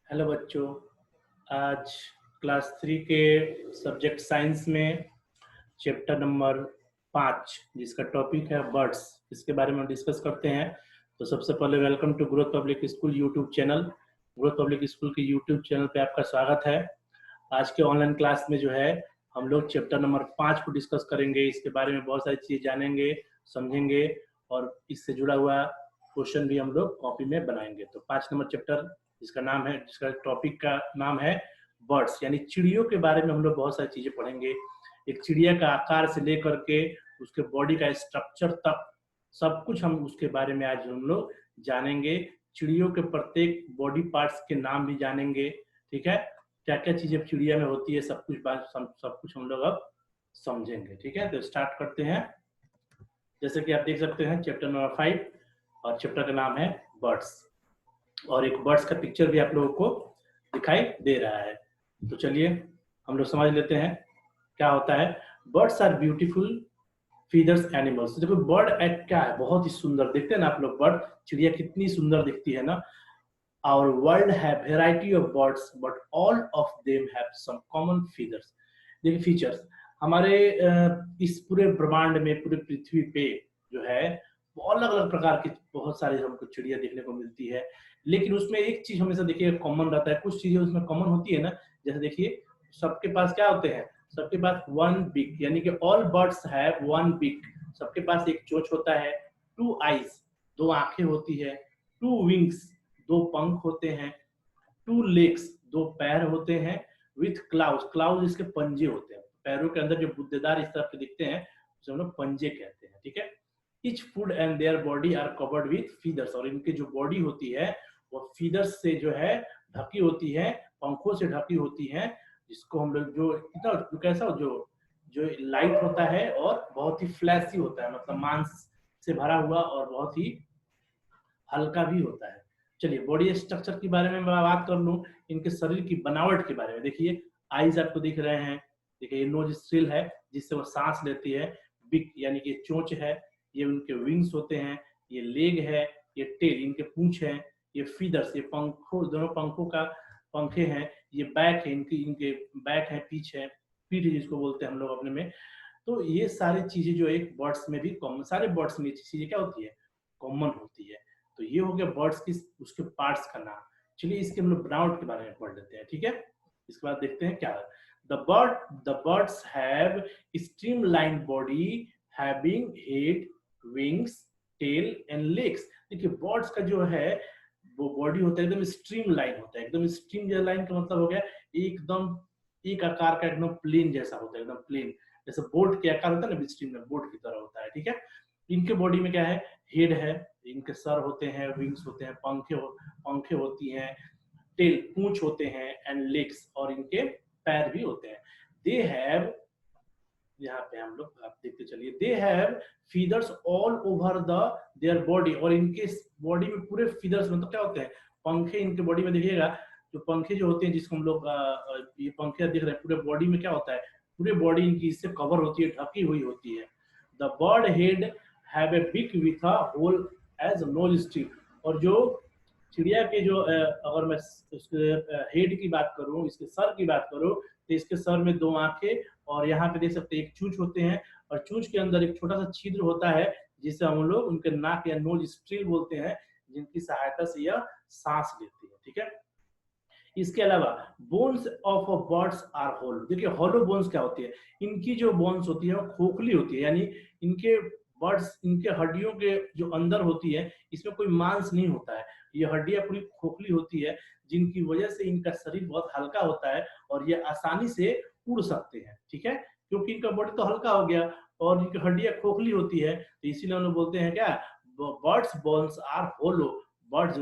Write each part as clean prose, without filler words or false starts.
Hello बच्चों। आज class 3 के सब्जेक्ट साइंस में चैप्टर नंबर 5 जिसका टॉपिक है बर्ड्स, इसके बारे में डिस्कस करते हैं। तो सबसे पहले welcome to growth public school YouTube channel. Growth public school के यूट्यूब चैनल पे आपका स्वागत है। आज के ऑनलाइन क्लास में जो है हम लोग चैप्टर नंबर 5 को डिस्कस करेंगे। इसके बारे में बहुत सारी चीज़ें जानेंगे, समझेंगे और इससे जुड़ा हुआ क्वेश्चन भी हम लोग कॉपी में बनाएंगे। तो 5 नंबर चैप्टर जिसका टॉपिक का नाम है बर्ड्स, यानी चिड़ियों के बारे में हम लोग बहुत सारी चीजें पढ़ेंगे। एक चिड़िया का आकार से लेकर के उसके बॉडी का स्ट्रक्चर तक सब कुछ हम उसके बारे में आज हम लोग जानेंगे। चिड़ियों के प्रत्येक बॉडी पार्ट्स के नाम भी जानेंगे। ठीक है, क्या क्या चीजें चिड़िया में होती है सब कुछ हम लोग अब समझेंगे। ठीक है, तो स्टार्ट करते हैं। जैसे कि आप देख सकते हैं चैप्टर नंबर 5 और चैप्टर का नाम है बर्ड्स, और एक बर्ड्स का पिक्चर भी आप लोगों को दिखाई दे रहा है। तो चलिए हम लोग समझ लेते हैं क्या होता है। Birds are beautiful feathers animals. देखो बर्ड एक क्या है, बहुत ही सुंदर दिखते हैं ना आप लोग। बर्ड चिड़िया कितनी सुंदर दिखती है ना। Our world have variety of birds but all of them have some common feathers. देखिए फीचर्स हमारे इस पूरे ब्रह्मांड में, पूरे पृथ्वी पे जो है वो अलग अलग प्रकार की बहुत सारी हमको चिड़िया देखने को मिलती है। लेकिन उसमें एक चीज हमेशा देखिए कॉमन रहता है, कुछ चीजें उसमें कॉमन होती है ना। जैसे देखिए सबके पास क्या होते हैं, सबके पास वन बिक, यानी कि ऑल बर्ड्स हैव वन बिक। सबके पास एक चोंच होता है। टू आईज, दो आंखें होती है। टू विंग्स, दो पंख होते हैं। टू लेग्स, दो पैर होते हैं। विथ क्लाउज, क्लाउज इसके पंजे होते हैं। पैरों के अंदर जो बुद्देदार इस तरह के दिखते हैं उसे हम लोग पंजे कहते हैं। ठीक है, each food and their body are covered with feathers, और इनकी जो बॉडी होती है वो फीदर्स से जो है ढकी होती है, पंखों से ढकी होती है। जिसको हम लोग जो इतना जो कैसा जो जो लाइट होता है और बहुत ही फ्लैशी होता है, मतलब मांस से भरा हुआ और बहुत ही हल्का भी होता है। चलिए बॉडी स्ट्रक्चर के बारे में मैं बात कर लूं, इनके शरीर की बनावट के बारे में। देखिए आईज आपको दिख रहे हैं। देखिए ये नोज स्ट्रिल है जिससे वो सांस लेती है। बिग यानी कि चोंच है। ये उनके विंग्स होते हैं। ये लेग है। ये टेल, इनके पूंछ है। ये फीदर्स, ये पंखों, दोनों पंखों का पंखे हैं। ये बैक है, इनकी इनके बैक है, पीछ है, पीठ जिसको बोलते हैं हम लोग अपने में। तो ये सारी चीजें जो एक बर्ड्स में भी कॉमन, सारे बर्ड्स में ये चीजें क्या होती है, कॉमन होती है। तो ये हो गया बर्ड्स की उसके पार्ट्स का नाम। चलिए इसके हम लोग बनावट के बारे में पढ़ लेते हैं। ठीक है, इसके बाद देखते हैं क्या है। The birds have streamline body having head, wings, tail and legs. देखिए बर्ड्स का जो है वो बॉडी होता है एकदम स्ट्रीम लाइन होता है। एकदम स्ट्रीम लाइन का मतलब हो गया एकदम एक आकार का, एकदम प्लेन जैसा होता है, एकदम प्लेन जैसे बोट के आकार होता है ना, स्ट्रीम में बोट की तरह होता है। ठीक है, इनके बॉडी में क्या है, हेड है, इनके सर होते हैं, विंग्स होते हैं, पंखे होती हैं, टेल पूंछ होते हैं, एंड लेग्स, और इनके पैर भी होते हैं। दे हैव, यहाँ पे हम लोग आप देखते चलिए, they have feathers all over the their body, और इनके बॉडी में पूरे फीदर्स मतलब क्या होते हैं, पंखे इनके बॉडी में। देखिएगा जो पंखे जो होते हैं जिसको हम लोग ये पंखे दिख रहे हैं, पूरे बॉडी में क्या होता है, पूरे बॉडी इनकी इससे कवर होती है, ढकी हुई होती है। The bird head have a big with a hole as nose strip, और जो चिड़िया के जो अगर मैं उसके हेड की बात करूं, इसके सर की बात करूं, तो इसके सर में दो आंखें, और यहाँ पे देख सकते हैं एक चूंच होते हैं, और चूंच के अंदर एक छोटा सा छिद्र होता है जिसे हम लोग उनके नाक या नोज स्ट्रिल बोलते हैं, जिनकी सहायता से यह सांस लेती है। ठीक है, इसके अलावा bones of birds are hole. देखिए होलो बोन्स क्या होती है, इनकी जो बोन्स होती है वो खोखली होती है, यानी इनके बर्ड्स, इनके हड्डियों के जो अंदर होती है इसमें कोई मांस नहीं होता है। ये हड्डियां पूरी खोखली होती है, जिनकी वजह से इनका शरीर बहुत हल्का होता है और ये आसानी से उड़ सकते हैं। ठीक है, क्योंकि इनका बॉडी तो हल्का हो गया और इनकी हड्डियां खोखली होती है, तो इसीलिए हम लोग बोलते हैं क्या, birds bones are hollow. Birds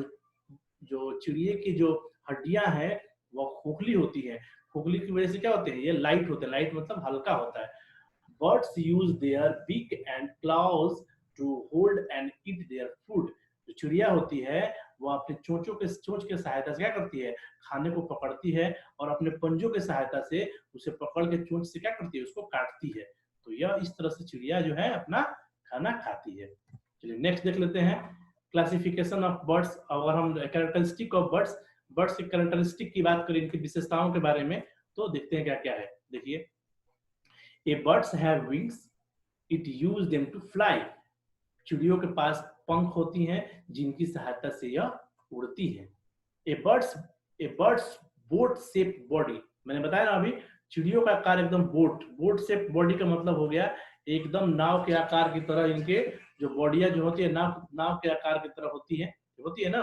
जो चिड़िए की जो हड्डियां हैं वो खोखली होती है। खोखली की वजह से क्या होते हैं, ये लाइट होते हैं, लाइट मतलब हल्का होता है। Birds use their beak and claws to hold and eat their food. जो चिड़िया होती है वो अपने चोंच के सहायता से क्या करती है, खाने को पकड़ती है, और अपने पंजों के सहायता से उसे पकड़ के चोंच से क्या करती है, उसको काटती है। तो यह इस तरह से चिड़िया जो है अपना खाना खाती है। चलिए नेक्स्ट देख लेते हैं, क्लासिफिकेशन ऑफ बर्ड्स। अगर हम कैरेक्टरिस्टिक ऑफ बर्ड्स, बर्ड्स की कैरेक्टरिस्टिक की बात करें, इनकी विशेषताओं के बारे में, तो देखते हैं क्या क्या है। देखिए, a birds have wings, it use them to fly. चिड़ियों के पास पंख होती हैं जिनकी सहायता से यह उड़ती है। ए बर्ड्स ए बर्ड्स बोट शेप बॉडी, मैंने बताया ना अभी, चिड़ियों का आकार एकदम बोट शेप बॉडी का मतलब हो गया एकदम नाव के आकार की तरह, इनके जो बॉडियां जो होती है नाव के आकार की तरह होती है ना।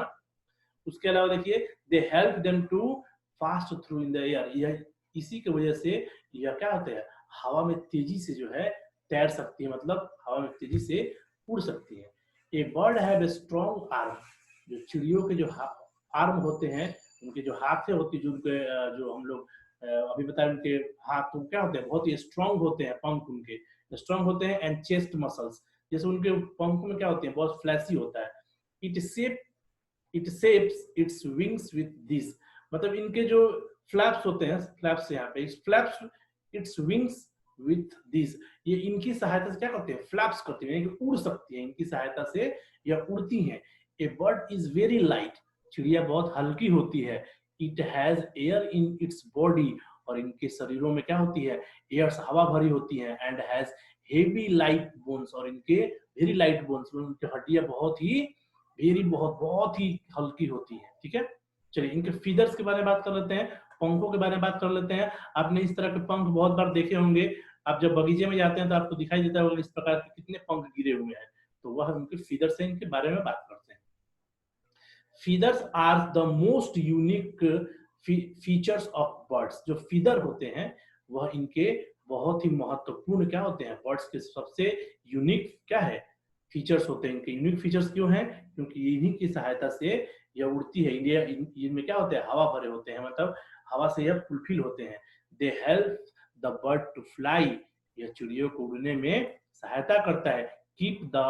उसके अलावा देखिए, they help them to fast through in the air, यह इसी की वजह से यह क्या होता है, हवा में तेजी से जो है तैर सकती है, मतलब हवा में तेजी से उड़ सकती है। A bird have a strong arm, जो चिड़ियों के जो आर्म होते हैं, उनके जो हाथें होती है, जो उनके जो हम लोग अभी बताए, उनके हाथ तो क्या होते हैं, बहुत ही स्ट्रॉन्ग होते हैं, पंख उनके स्ट्रॉन्ग होते हैं। एंड चेस्ट मसल्स, जैसे उनके पंखों में क्या होते हैं, बहुत फ्लैशी होता है। It shapes its wings with this, मतलब इनके जो फ्लैप्स होते हैं, फ्लैप्स यहाँ पे flaps its wings with this, ये इनकी सहायता से क्या करते हैं, फ्लैप्स करती है, यानी उड़ सकती है, इनकी सहायता से यह उड़ती हैं। ए बर्ड इज वेरी लाइट, चिड़िया बहुत हल्की होती है। It has air in its body, और इनके शरीरों में क्या होती है, एयर हवा भरी होती है। And has heavy light bones, और इनके वेरी लाइट बोन्स, उनकी हड्डियां बहुत ही बहुत ही हल्की होती है। ठीक है, चलिए इनके फीदर्स के बारे में बात कर लेते हैं, पंखों के बारे में बात कर लेते हैं। आपने इस तरह के पंख बहुत बार देखे होंगे, आप जब बगीचे में जाते हैं तो आपको दिखाई देता होगा इस प्रकार के कितने पंख गिरे हुए हैं, तो वह उनके फीदर्स हैं, इनके बारे में बात करते हैं। Feathers are the most unique features of birds, जो फीदर होते हैं वह इनके बहुत ही महत्वपूर्ण क्या होते हैं, बर्ड्स के सबसे यूनिक क्या है, फीचर्स होते हैं। इनके यूनिक फीचर्स क्यों हैं, क्योंकि इन्हीं की सहायता से यह उड़ती है। इनमें क्या होते हैं, हवा भरे होते हैं, मतलब हवा से यह फुलफिल होते हैं। They help the bird to fly, यह चिड़ियों को उड़ने में सहायता करता है। Keep the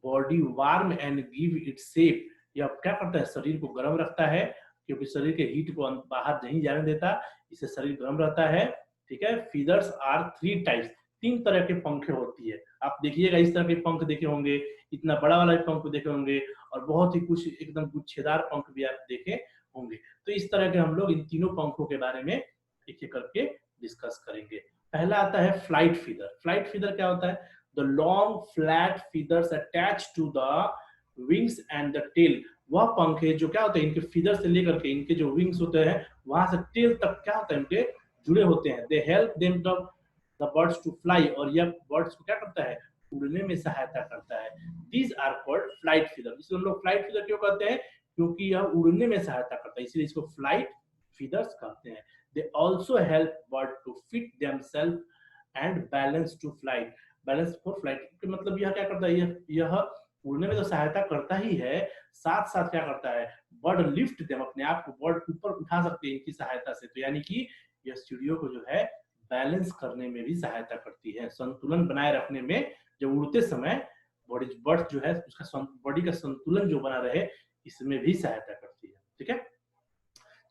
body warm and give it shape, यह क्या करता है, शरीर को गर्म रखता है, क्योंकि शरीर के हीट को बाहर नहीं जाने देता, इससे शरीर गर्म रहता है। ठीक है, फीदर्स आर 3 टाइप्स, 3 तरह के पंखे होती है। आप देखिएगा इस तरह के पंख देखे होंगे, इतना बड़ा वाला पंख देखे होंगे, और बहुत ही कुछ एकदम गुच्छेदार पंख भी आप देखे होंगे। तो इस तरह के हम लोग इन तीनों पंखों के बारे में एक एक करके डिस्कस करेंगे। पहला आता है फ्लाइट फीदर। फ्लाइट फीदर क्या होता है, the long flat feathers attach to the wings and the tail, वह पंख है जो क्या होते हैं, इनके फीदर से लेकर के इनके जो विंग्स होते हैं वहां से टेल तक क्या होता है, इनके जुड़े होते हैं। They help them the birds to fly, और यह बर्ड्स को क्या करता है, उड़ने में सहायता करता है। These are called flight feather, इसलिए हम लोग फ्लाइट फीदर क्यों कहते हैं, क्योंकि यह उड़ने में सहायता करता है, इसलिए इसको फ्लाइट फीदर्स कहते हैं। They also help bird to fit themselves and balance to flight, balance for flight, मतलब यह क्या करता है, यह उड़ने में तो सहायता करता ही है, साथ साथ क्या करता है, बर्ड लिफ्ट देम, अपने आप को बर्ड ऊपर उठा सकते हैं इनकी सहायता से। तो यानी कि यह चिड़ियों को जो है बैलेंस करने में भी सहायता करती है, संतुलन बनाए रखने में। जब उड़ते समय बर्ड जो है उसका बॉडी का संतुलन जो बना रहे, इसमें भी सहायता करती है। ठीक है,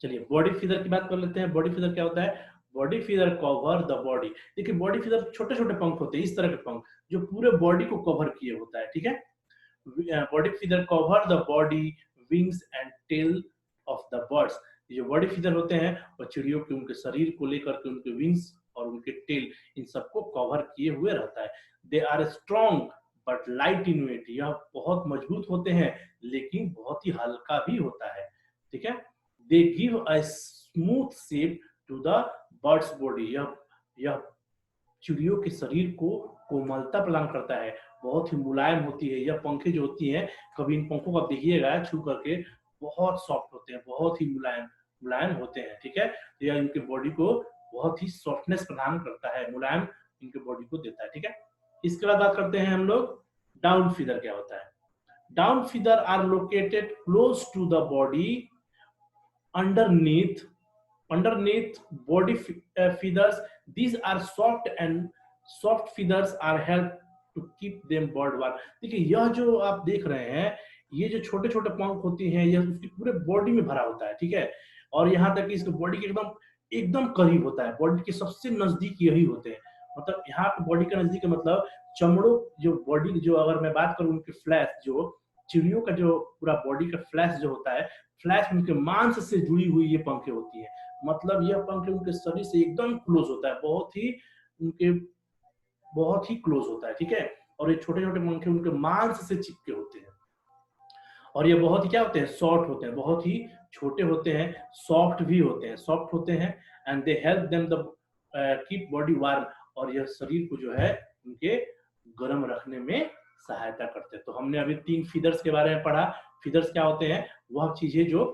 चलिए बॉडी फीदर की बात कर लेते हैं। बॉडी फीदर क्या होता है, body feather cover the body. देखिए बॉडी फीदर छोटे छोटे पंख होते हैं, इस तरह के पंख जो पूरे बॉडी को कवर किए होता है। ठीक है, body feather cover the body wings and tail of the birds, ये जो बॉडी फीदर होते हैं वो चिड़ियों के उनके शरीर को लेकर के उनके विंग्स और उनके टेल, इन सबको कवर किए हुए रहता है। They are strong but light in weight, यह बहुत मजबूत होते हैं लेकिन बहुत ही हल्का भी होता है। ठीक है, they give a smooth shape to the birds body, यह चिड़ियों के शरीर को कोमलता प्रदान करता है, बहुत ही मुलायम होती है। यह पंखे जो होती हैं, कभी इन पंखों को आप देखिएगा छू करके, बहुत सॉफ्ट होते हैं, बहुत ही मुलायम मुलायम होते हैं। ठीक है, तो यह इनके बॉडी को बहुत ही सॉफ्टनेस प्रदान करता है, मुलायम इनके बॉडी को देता है। ठीक है, इसके बाद बात करते हैं हम लोग डाउन फीदर क्या होता है। Down feather are located close to the body underneath body feathers. These are soft and soft feathers are help to keep them bird warm. देखिए यह जो आप देख रहे हैं, ये जो छोटे छोटे पंख होती हैं, यह उसकी पूरे बॉडी में भरा होता है। ठीक है, और यहाँ तक कि इसके बॉडी के एकदम एकदम करीब होता है, बॉडी के सबसे नजदीक यही होते हैं। मतलब यहाँ पे बॉडी का नजदीक मतलब चमड़ों, जो बॉडी जो अगर मैं बात करूँ उनके फ्लैश, जो चिड़ियों का जो पूरा बॉडी का फ्लैश जो होता है, फ्लैश उनके मांस से जुड़ी हुई ये पंखें होती हैं। मतलब यह पंखे उनके शरीर से एकदम क्लोज होता है, उनके बहुत ही क्लोज होता है, ठीक है। और ये छोटे छोटे पंखे उनके मांस से चिपके होते हैं, और ये बहुत ही क्या होते हैं, शॉर्ट होते हैं, बहुत ही छोटे होते हैं, सॉफ्ट भी होते हैं, सॉफ्ट होते हैं। And they help them the keep body warm, और यह शरीर को जो है उनके गर्म रखने में सहायता करते हैं। तो हमने अभी 3 फीदर्स के बारे में पढ़ा। फीदर्स क्या होते हैं, वह चीजें जो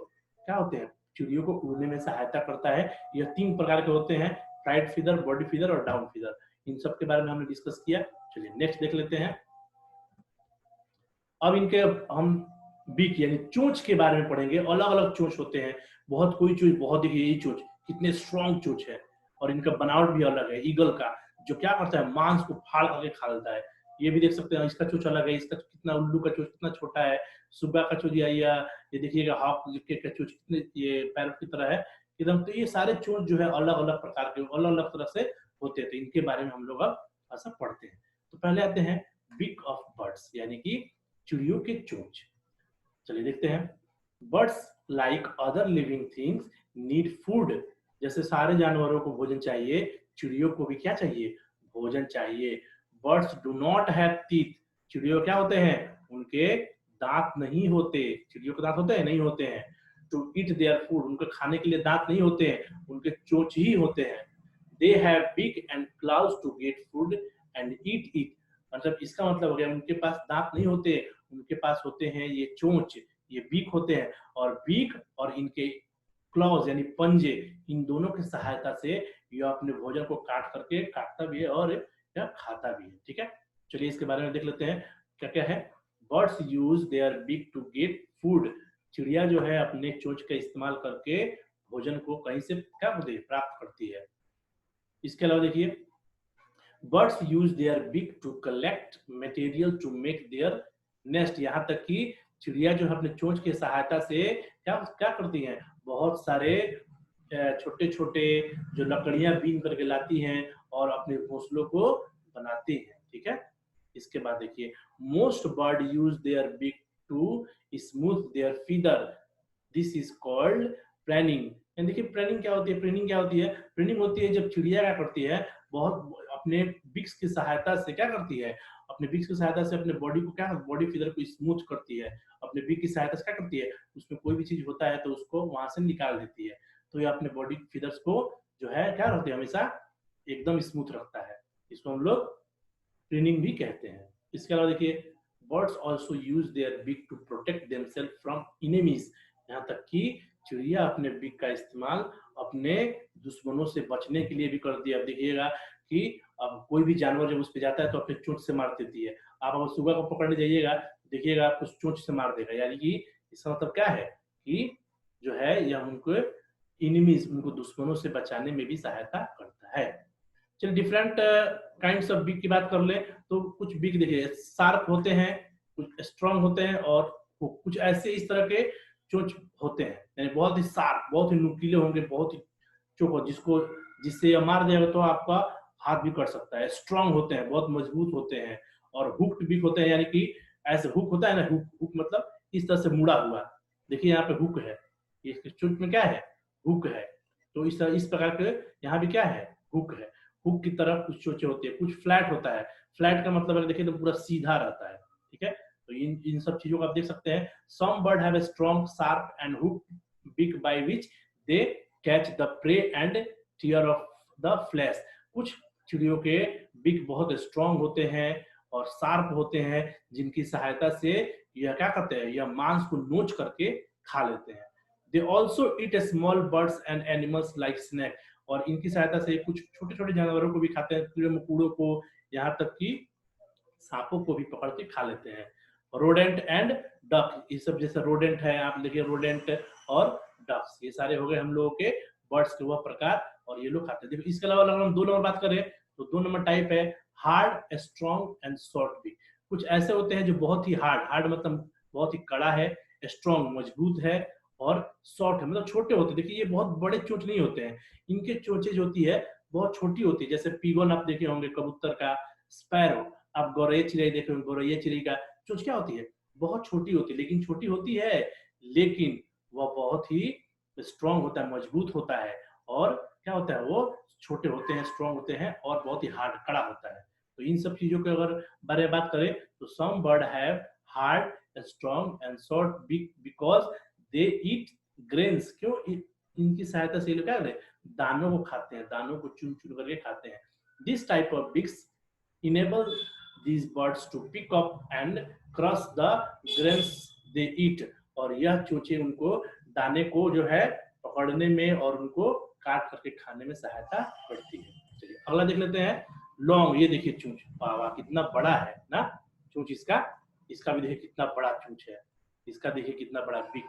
क्या होते हैं, चिड़ियों को उड़ने में सहायता करता है। यह 3 प्रकार के होते हैं, फ्लाइट फीदर, बॉडी फीदर और डाउन फीदर। इन सब के बारे में हमने डिस्कस किया। चलिए नेक्स्ट देख लेते हैं। अब इनके हम बीक यानी चोंच के बारे में पढ़ेंगे। अलग अलग चोंच होते हैं, बहुत कोई चोंच, बहुत देखिए यही चोंच कितने स्ट्रॉन्ग चोंच है, और इनका बनावट भी अलग है। ईगल का जो क्या करता है, मांस को फाड़ करके खा लेता है। ये भी देख सकते हैं, इसका चोंच अलग है, इसका कितना, उल्लू का चोंच कितना छोटा है, सुग्गा का चोंच या ये देखिएगा हॉक का चोंच कितने ये पैरट की तरह है एकदम। तो ये सारे चोंच जो है अलग अलग प्रकार के, अलग अलग तरह से होते हैं। तो इनके बारे में हम लोग अब ऐसा पढ़ते हैं। तो पहले आते हैं बीक ऑफ बर्ड्स, यानी कि चिड़ियों के चोंच। चलिए देखते हैं। Birds like other living things need food. जैसे सारे जानवरों को भोजन चाहिए, चिड़ियों को भी क्या चाहिए, भोजन चाहिए। Birds do not have teeth. चिड़ियों क्या होते हैं, उनके दांत नहीं होते। चिड़ियों के दांत होते हैं, नहीं होते हैं। टू ईट देयर फूड, उनके खाने के लिए दांत नहीं होते हैं, उनके चोंच ही होते हैं। They have beak and claws to get food and eat it. मतलब इसका मतलब हो गया, उनके पास दांत नहीं होते, उनके पास होते हैं ये चोंच, ये बीक होते हैं। और बीक और इनके क्लॉज यानी पंजे, इन दोनों की सहायता से यह अपने भोजन को काटता भी है और यह खाता भी है, ठीक है। चलिए इसके बारे में देख लेते हैं क्या क्या है। Birds use their beak to get food. चिड़िया जो है अपने चोंच का इस्तेमाल करके भोजन को कहीं से क्या प्राप्त करती है। इसके अलावा देखिए, birds use their beak to collect material to make their nest. यहाँ तक कि चिड़िया जो है अपने चोंच की सहायता से क्या क्या करती हैं, बहुत सारे छोटे छोटे जो लकड़ियां बीन करके लाती हैं और अपने घोंसलों को बनाती हैं, ठीक है। इसके बाद देखिए, most bird use their beak to smooth their feather, this is called preening. देखिए प्रेनिंग क्या होती है, प्रेनिंग क्या होती है, प्रेनिंग होती है जब चिड़िया क्या करती है, बहुत अपने बिक्स की सहायता से क्या करती है, अपने बिक्स की सहायता से अपने बॉडी को क्या, बॉडी फीदर को स्मूथ करती है। अपने बिक की सहायता से क्या करती है, उसमें कोई भी चीज होता है तो उसको वहां से निकाल देती है। तो ये अपने बॉडी फीदर्स को जो है क्या रखती है, हमेशा एकदम स्मूथ रखता है। इसको हम लोग ट्रेनिंग भी कहते हैं। इसके अलावा देखिए, birds also use their beak to protect themselves from enemies. यहाँ तक कि चिड़िया अपने बिक का इस्तेमाल अपने दुश्मनों से बचने के लिए भी करती है। अब देखिएगा कि अब कोई भी जानवर जब उस पर जाता है तो अपने चोंच से मार देती है। आप अगर सुगा को पकड़ने जाइएगा, देखिएगा आपको चोंच से मार देगा। यानी कि इसका मतलब क्या है कि जो है यह उनको एनिमीज, उनको दुश्मनों से बचाने में भी सहायता करता है। चलिए डिफरेंट काइंड्स ऑफ बीक की बात कर ले तो कुछ बीक देखिए शार्प होते हैं, कुछ स्ट्रांग होते हैं, और कुछ ऐसे इस तरह के चोंच होते हैं, यानी बहुत ही शार्प, बहुत ही नुकीले होंगे, बहुत ही चोखो, जिससे ये मार देगा तो आपका हाथ भी कट सकता है। स्ट्रांग होते हैं, बहुत मजबूत होते हैं। और हुक्ड बीक होते हैं, यानी कि ऐसे हुक होता है ना, हुक मतलब इस तरह से मुड़ा हुआ। देखिए यहाँ पे हुक है, इसके चोंच में क्या है, हुक है। तो इस प्रकार के यहाँ भी क्या है, हुक है। हुक की तरफ कुछ चोचे होती है, कुछ फ्लैट होता है। फ्लैट का मतलब है देखिए तो पूरा सीधा रहता है, ठीक है। तो इन सब चीजों को आप देख सकते हैं। Some bird have a strong sharp and hook beak by which they catch the prey and tear off the flesh. कुछ चिड़ियों के बिक बहुत स्ट्रॉन्ग होते हैं और शार्प होते हैं, जिनकी सहायता से यह क्या करते हैं, यह मांस को नोच करके खा लेते हैं। They also eat small birds and animals like snake. और इनकी सहायता से कुछ छोटे छोटे जानवरों को भी खाते हैं, कीड़े मकोड़ों को, यहाँ तक कि सांपों को भी पकड़ के खा लेते हैं। रोडेंट एंड डक, ये सब जैसे रोडेंट है, आप देखिए रोडेंट और डक्स, ये सारे हो गए हम लोगों के बर्ड्स के वह प्रकार, और ये लोग खाते हैं। देखो इसके अलावा अगर हम 2 नंबर बात करें तो 2 नंबर टाइप है hard, strong and short beak. कुछ ऐसे होते हैं जो बहुत ही हार्ड मतलब बहुत ही कड़ा है, स्ट्रॉन्ग मजबूत है, और शॉर्ट है मतलब छोटे होते हैं। देखिए ये बहुत बड़े चोंच नहीं होते हैं, इनके चोंचे जो होती है बहुत छोटी होती है। जैसे पीगोन आप देखे होंगे कबूतर का, स्पैरो, आप गौरैया चिड़ै देखे होंगे, गौरैया चिड़ै का चोंच क्या होती है, बहुत छोटी होती है, लेकिन छोटी होती है, लेकिन वह बहुत ही स्ट्रांग होता है, मजबूत होता है। और क्या होता है, वो छोटे होते हैं, स्ट्रांग होते हैं और बहुत ही हार्ड, कड़ा होता है। तो इन सब चीजों के अगर बारे में बात करें तो some bird have hard, strong and short beak because they eat grains. क्यों? इनकी सहायता से ये लोग क्या करते हैं, दानों को खाते हैं, दानों को चुन चुन करके खाते हैं। This type of beaks enable these birds to pick up and crush the grains they eat। और यह चूंचे उनको दाने को जो है पकड़ने में और उनको काट करके खाने में सहायता करती है। चलिए अगला देख लेते हैं। लॉन्ग, ये देखिए चूंच, वाह कितना बड़ा है ना चूंच इसका। इसका भी देखिए कितना बड़ा चूंच है, इसका देखिए कितना बड़ा बिक,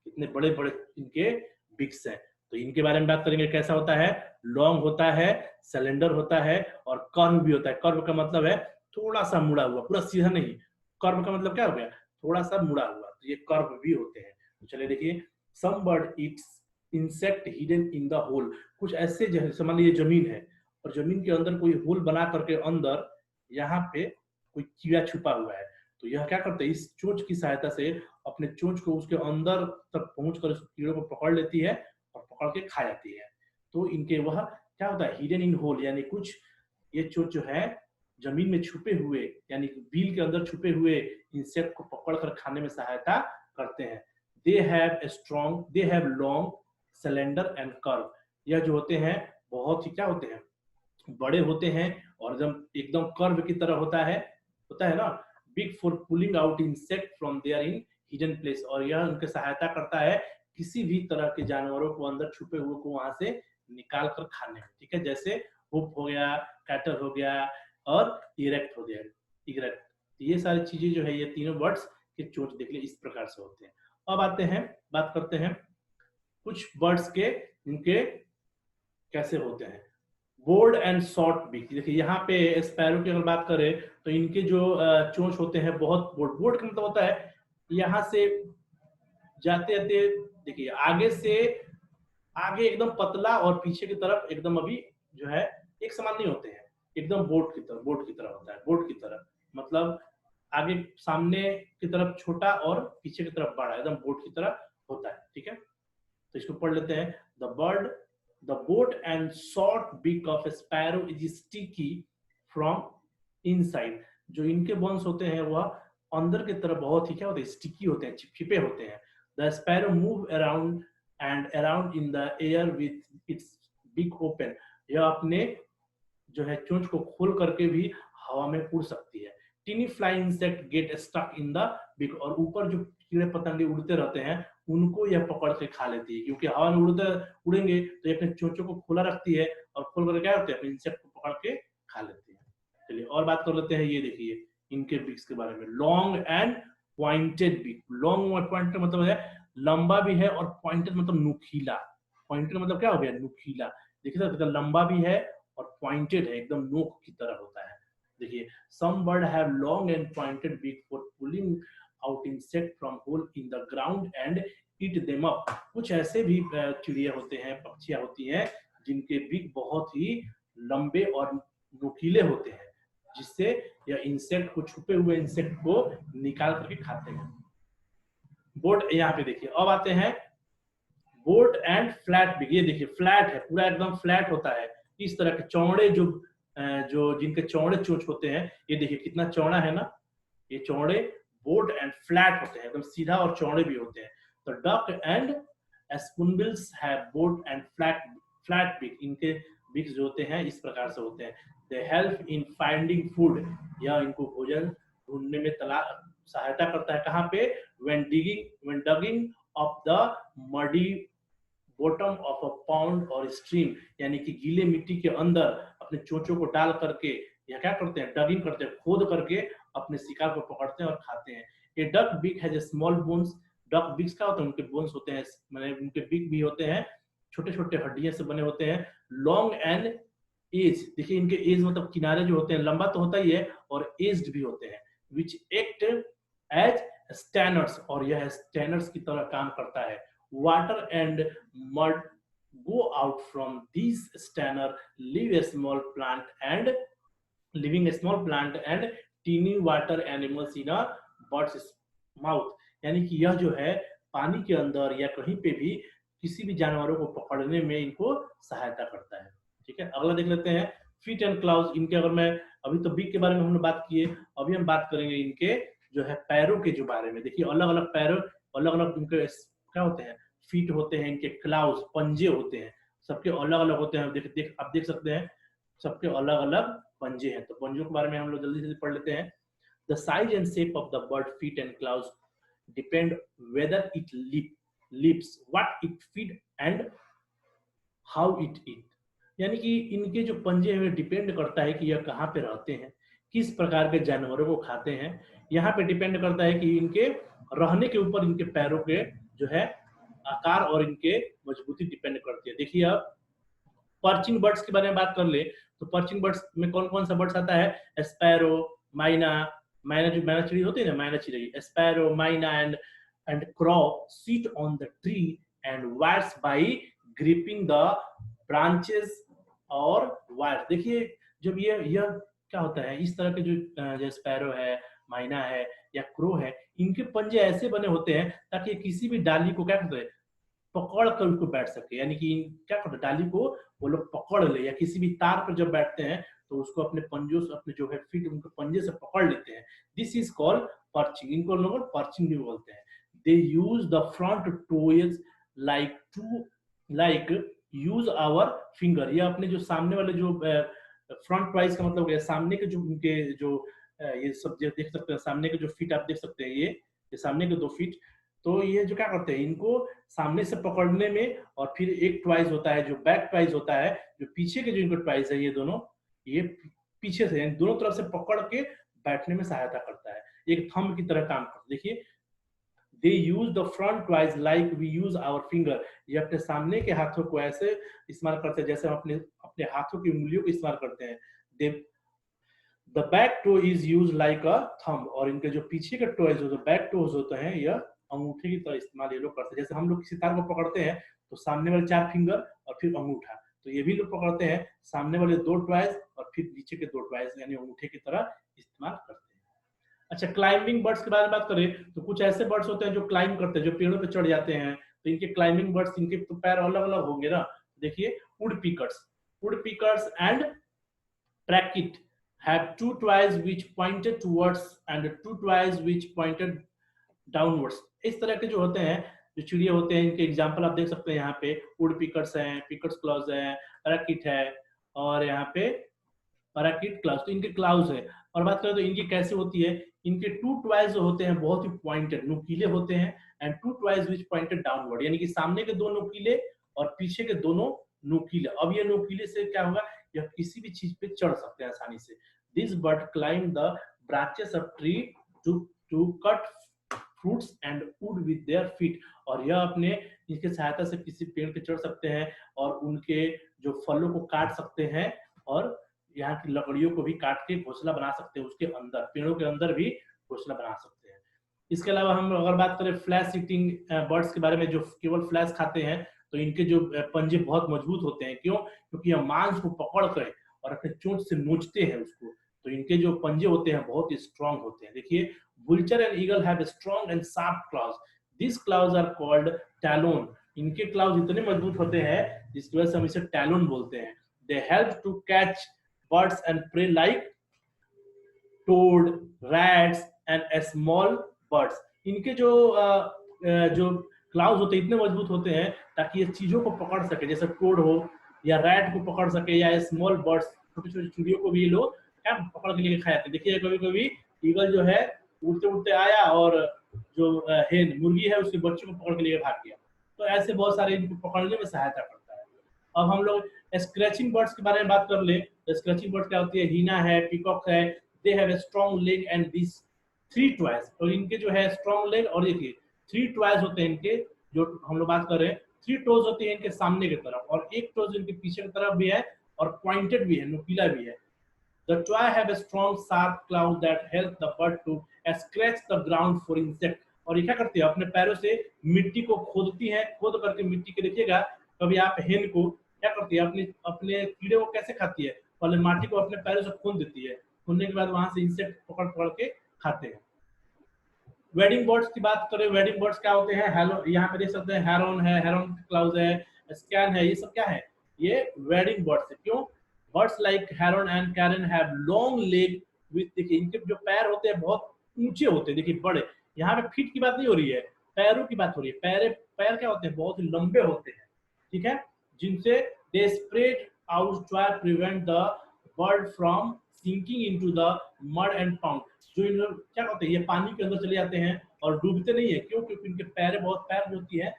कितने बड़े बड़े इनके बिक्स हैं। तो इनके बारे में बात करेंगे, कैसा होता है, लॉन्ग होता है, सिलेंडर होता है और कर्व भी होता है। कर्व का मतलब है थोड़ा सा मुड़ा हुआ, पूरा सीधा नहीं। कर्व का मतलब क्या हो गया, थोड़ा सा मुड़ा हुआ, तो ये कर्व भी होते हैं। तो चलिए देखिए, some bird eats insect hidden in the hole. कुछ ऐसे जैसे मान लीजिए जमीन है और जमीन के अंदर कोई होल बना करके अंदर यहाँ पे कोई कीड़ा छुपा हुआ है, तो यह क्या करते हैं, इस चोंच की सहायता से अपने चोंच को उसके अंदर तक पहुंच कर उस कीड़े को पकड़ लेती है और पकड़ के खा जाती है। तो इनके वह क्या होता है, हिडन इन होल, यानी कुछ ये चोंच जो है जमीन में छुपे हुए, यानी बिल के अंदर छुपे हुए इंसेक्ट को पकड़ कर खाने में सहायता करते हैं। They have strong, they have long, cylinder and curve. यह जो होते हैं बहुत ही क्या होते हैं, बड़े होते हैं और एकदम कर्व की तरह होता है ना, beak for pulling out insect from their in hidden place. और यह उनके सहायता करता है किसी भी तरह के जानवरों को अंदर छुपे हुए को वहां से निकाल कर खाने में। ठीक है, जैसे हुप हो गया, कैटर हो गया और इरेक्ट हो गया, इरेक्ट। ये सारी चीजें जो है, ये तीनों बर्ड्स के चोंच देख ले इस प्रकार से होते हैं। अब आते हैं, बात करते हैं कुछ बर्ड्स के, इनके कैसे होते हैं। बोर्ड एंड शॉर्ट बीक, देखिए यहाँ पे स्पैरो की अगर बात करें तो इनके जो चोंच होते हैं बहुत बोर्ड, बोर्ड का मतलब होता है यहाँ से जाते जाते, देखिए आगे से आगे एकदम पतला और पीछे की तरफ एकदम अभी जो है एक समान नहीं होते हैं, एकदम बोट की तरह, बोट की तरह होता है, बोट की तरह मतलब आगे सामने की तरफ छोटा और पीछे की तरफ बड़ा, एकदम बोट की तरह होता है। ठीक है, तो इसको पढ़ लेते हैं। The bird, the broad and short beak of sparrow is sticky from inside. जो इनके बोन्स होते हैं वह अंदर की तरफ बहुत ही क्या होते हैं, स्टिकी होते हैं, चिपचिपे होते हैं। The sparrow move around and around in the air with its big open. यह अपने जो है चोंच को खोल करके भी हवा में उड़ सकती है। Tiny fly insect get stuck in the beak, और ऊपर जो कीड़े पतंगे उड़ते रहते हैं उनको यह पकड़ के खा लेती है, क्योंकि हवा में उड़ेंगे तो ये अपने चोंचों को खोला रखती है और खोल कर क्या होते हैं, अपने इंसेक्ट को पकड़ के खा लेती है। चलिए और बात कर लेते हैं, ये देखिए इनके बिक्स के बारे में। लॉन्ग एंड पॉइंटेड बिक, लॉन्ग और पॉइंटेड मतलब है लंबा भी है और पॉइंटेड मतलब नुकीला। पॉइंटेड मतलब क्या हो गया, नुकीला। देखिए तो लंबा भी है और पॉइंटेड है, एकदम नोक की तरह होता है। देखिए, some bird have long and pointed beak for pulling out insect from hole in the ground and eat them up। कुछ ऐसे भी चिड़िया होते हैं, पक्षियां होती हैं जिनके बीक बहुत ही लंबे और नुकीले होते हैं, जिससे यह इंसेक्ट को, छुपे हुए इंसेक्ट को निकाल करके खाते हैं। बोट, यहाँ पे देखिए अब आते हैं बोट एंड फ्लैट बिग। ये देखिए फ्लैट है, पूरा एकदम फ्लैट होता है, इस तरह के चौड़े जो जिनके चौड़े चोंच होते हैं, ये देखिए कितना चौड़ा है ना, ये चौड़े बोट एंड फ्लैट होते हैं, एकदम सीधा और चौड़े भी होते हैं। तो duck and spoonbills have broad and flat flat beak. इनके बिग्स जो होते हैं इस प्रकार से होते हैं। They help in finding food, या इनको भोजन ढूंढने में सहायता करता है। कहाँ पे, when digging of the muddy bottom of a pound और स्ट्रीम, यानी कि गीले मिट्टी के अंदर अपने चोंचों को डाल करके या क्या करते हैं, डगिंग करते हैं, खोद करके अपने शिकार को पकड़ते हैं और खाते हैं। A duck beak has a small bones, duck beaks का होता है, उनके बोन्स होते हैं, माने उनके बिग भी होते हैं, छोटे छोटे हड्डियां से बने होते हैं। लॉन्ग एंड एज, देखिए इनके एज मतलब किनारे जो होते हैं, लंबा तो होता ही है और एज्ड भी होते हैं। विच एक्ट एज स्टैनर्स, और यह स्टैनर्स की तरह काम करता है। Water and mud go out from these stanner, leave a small plant and leaving a small plant and teeny water animals in a bird's mouth, यानी कि यह जो है पानी के अंदर या कहीं पे भी किसी भी जानवरों को पकड़ने में इनको सहायता करता है। ठीक है, अगला देख लेते हैं फीट एंड क्लाउज। इनके अगर मैं अभी तो बीक के बारे में हमने बात की है, अभी हम बात करेंगे इनके जो है पैरों के जो बारे में। देखिए अलग अलग पैरों, अलग अलग इनके क्या होते हैं, फीट होते हैं, इनके क्लाउज पंजे होते हैं, सबके अलग अलग होते हैं। आप देख सकते हैं सबके अलग अलग पंजे हैं। तो पंजों के बारे में हम लोग जल्दी से पढ़ लेते हैं। The size and shape of the bird feet and claws depend whether it lives, what it feed and how it eat. यानी कि इनके जो पंजे हैं डिपेंड करता है कि यह कहाँ पे रहते हैं, किस प्रकार के जानवरों को खाते हैं। यहाँ पे डिपेंड करता है कि इनके रहने के ऊपर इनके पैरों के जो है आकार और इनके मजबूती डिपेंड करती है। देखिए अब पर्चिंग बर्ड्स के बारे में बात कर ले, तो पर्चिंग बर्ड्स में कौन कौन सा बर्ड्स आता है, स्पैरो, माइना, माइना जो मैना चिड़ी होती है ना, माइना चिड़ी, sparrow, myna and crow sit on the tree and wires by gripping the branches और वायर्स। देखिए जब यह क्या होता है, इस तरह के जो स्पैरो है, माइना है या क्रो है, इनके पंजे ऐसे बने होते हैं ताकि किसी भी डाली को क्या करते हैं, पकड़ कर उसको बैठ सके। यानी कि क्या करते हैं, डाली को वो लोग पकड़ ले, या किसी भी तार पर जब बैठते हैं तो उसको अपने पंजों से, अपने जो है फीट उनके पंजे से पकड़ लेते हैं। This is called perching. इनको लोग पर्चिंग भी बोलते हैं। They use the front toes like use our finger. ये अपने जो सामने वाले जो फ्रंट वाइज का मतलब है, सामने के जो उनके जो ये सब देख सकते हैं, सामने के जो फीट आप देख सकते हैं, ये सामने के 2 फीट, तो ये जो क्या करते हैं, इनको सामने से पकड़ने में, और फिर एक ट्वाइस होता है जो बैक ट्वाइस होता है, जो पीछे के जो इनको ट्वाइस है, ये दोनों ये पीछे से दोनों तरफ से पकड़ के बैठने में सहायता करता है, एक थंब की तरह काम करता है। देखिए they use the front toes like we use our finger. ये अपने सामने के हाथों को ऐसे इस्तेमाल करते हैं जैसे हम अपने अपने हाथों की उंगलियों को इस्तेमाल करते हैं। They the back toe is use like a thumb. और इनके जो पीछे के टोज होते हैं, बैक टोज होते हैं, यह अंगूठे की तरह इस्तेमाल ये लोग करते हैं। जैसे हम लोग किसी तार को पकड़ते हैं तो सामने वाले 4 फिंगर और फिर अंगूठा, तो ये भी लोग पकड़ते हैं सामने वाले 2 ट्वाइस और फिर नीचे के 2 ट्वाइस, यानी अंगूठे की तरह इस्तेमाल करते हैं। अच्छा, क्लाइंबिंग बर्ड्स के बारे में बात करें तो कुछ ऐसे बर्ड्स होते हैं जो क्लाइंब करते हैं, जो पेड़ों पे चढ़ जाते हैं। तो इनके क्लाइंबिंग बर्ड्स, इनके तो पैर अलग अलग होंगे ना। देखिए वुड पिकर्स एंड ट्रैकिट have 2 toes which pointed towards and 2 toes which pointed downwards। इस तरह के जो होते हैं, जो चिड़िया होते हैं, इनके एग्जांपल आप देख सकते हैं यहाँ पे। वुड पिकर्स हैं, पिकर्स क्लॉज है, पैराकिट है, और यहाँ पे पैराकिट क्लाउज, तो इनके क्लाउज है। और बात करें तो इनकी कैसे होती है, इनके 2 टॉयज जो होते हैं बहुत ही पॉइंटेड नुकीले होते हैं, and 2 toys which pointed downward, यानी कि सामने के 2 नुकीले और पीछे के दोनों नुकीले। अब ये नुकीले से क्या होगा, यह किसी भी चीज पे चढ़ सकते हैं आसानी से। This bird climb the branches of tree to cut fruits and wood with their feet. और यह अपने इसके सहायता से किसी पेड़ पे चढ़ सकते हैं और उनके जो फलों को काट सकते हैं, और यहाँ की लकड़ियों को भी काट के घोंसला बना सकते हैं, उसके अंदर पेड़ों के अंदर भी घोंसला बना सकते हैं। इसके अलावा हम अगर बात करें फ्लैश ईटिंग बर्ड्स के बारे में, जो केवल फ्लैश खाते हैं, तो इनके जो पंजे बहुत मजबूत होते हैं। क्यों? क्योंकि यह मांस को पकड़ कर और अपने चोंच से नोचते हैं उसको, तो इनके जो पंजे होते हैं बहुत ही स्ट्रांग होते हैं। देखिए vulture and eagle have strong and sharp claws. These claws are called talon. इनके क्लाउज इतने मजबूत होते हैं जिसकी वजह से हम इसे टैलोन बोलते हैं। They help to catch birds and prey like toad, rats and small birds। इनके जो क्लाउज होते हैं इतने मजबूत होते हैं ताकि ये चीजों को पकड़ सके, जैसे टोड हो या रैट को पकड़ सके, या स्मॉल बर्ड्स छोटी छोटी चिड़ियों को भी ये लोग क्या पकड़ के लेके खाए जाते हैं। देखिए कभी कभी ईगल जो है उड़ते उड़ते आया और जो हेन मुर्गी है उसके बच्चों को पकड़ के लेके भाग गया। तो ऐसे बहुत सारे इनको पकड़ने में सहायता करता है। अब हम लोग स्क्रैचिंग बर्ड्स के बारे में बात कर ले। स्क्रैचिंग बर्ड क्या होती है, हीना है, पीकॉक है। They have a strong leg and this 3 toys. और इनके जो है स्ट्रॉन्ग लेग और देखिए 3 टॉयज होते हैं इनके, जो हम लोग बात कर रहे हैं। 3 टोज होती है इनके सामने की तरफ और 1 टोज इनके पीछे की तरफ भी है, और पॉइंटेड भी है, नुकीला भी है। The toy have a strong sharp claws that help the bird to scratch the ground for insect। और ये क्या करती है, अपने पैरों से मिट्टी को खोदती है, खोद करके मिट्टी के देखिएगा कभी आप हेन को क्या करती है, अपने अपने कीड़े को कैसे खाती है, पहले माटी को अपने पैरों से खोद देती है, खोदने के बाद वहां से इंसेक्ट पकड़ पकड़ के खाते हैं। वेडिंग बर्ड्स की बात करें, वेडिंग बर्ड्स क्या होते हैं, हेलो यहाँ पे देख सकते हैं, हेरोन है, हेरोन क्लाउज है, स्कैन है, ये सब क्या है, ये वेडिंग बर्ड्स है। क्यों? Birds like heron and crane have long leg with, देखिए इनके जो पैर होते हैं बहुत ऊंचे होते हैं, देखिए बड़े, यहाँ पे फीट की बात नहीं हो रही है, पैरों की बात हो रही है। पैर क्या होते हैं, बहुत ही लंबे होते हैं, ठीक है, जिनसे they spread out to prevent the bird from sinking into the mud and pond. जो इन क्या होते हैं, ये पानी के अंदर चले जाते हैं और डूबते नहीं है। क्यों? क्योंकि इनके पैर जो होती है,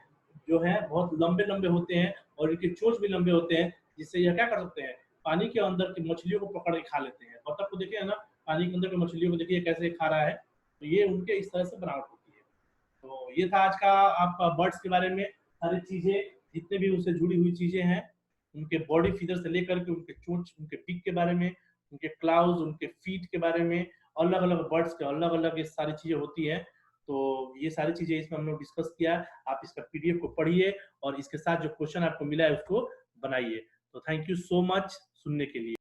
जो है बहुत लंबे लंबे होते हैं और इनके चोंच भी लंबे होते हैं, जिससे यह क्या कर सकते हैं, पानी के अंदर की मछलियों को पकड़ के खा लेते हैं। बतख को देखिए ना, पानी के अंदर की मछलियों को देखिए कैसे खा रहा है, तो ये उनके इस तरह से बनावट होती है। तो ये था आज का आपका बर्ड्स के बारे में, सारी चीजें जितने भी उससे जुड़ी हुई चीजें हैं, उनके बॉडी फीचर से लेकर के उनके चोंच, उनके पिक के बारे में, उनके क्लाउज, उनके फीट के बारे में, अलग अलग बर्ड्स के अलग अलग ये सारी चीजें होती हैं। तो ये सारी चीजें इसमें हम लोग डिस्कस किया। आप इसका पीडीएफ को पढ़िए और इसके साथ जो क्वेश्चन आपको मिला है उसको बनाइए। तो थैंक यू सो मच सुनने के लिए।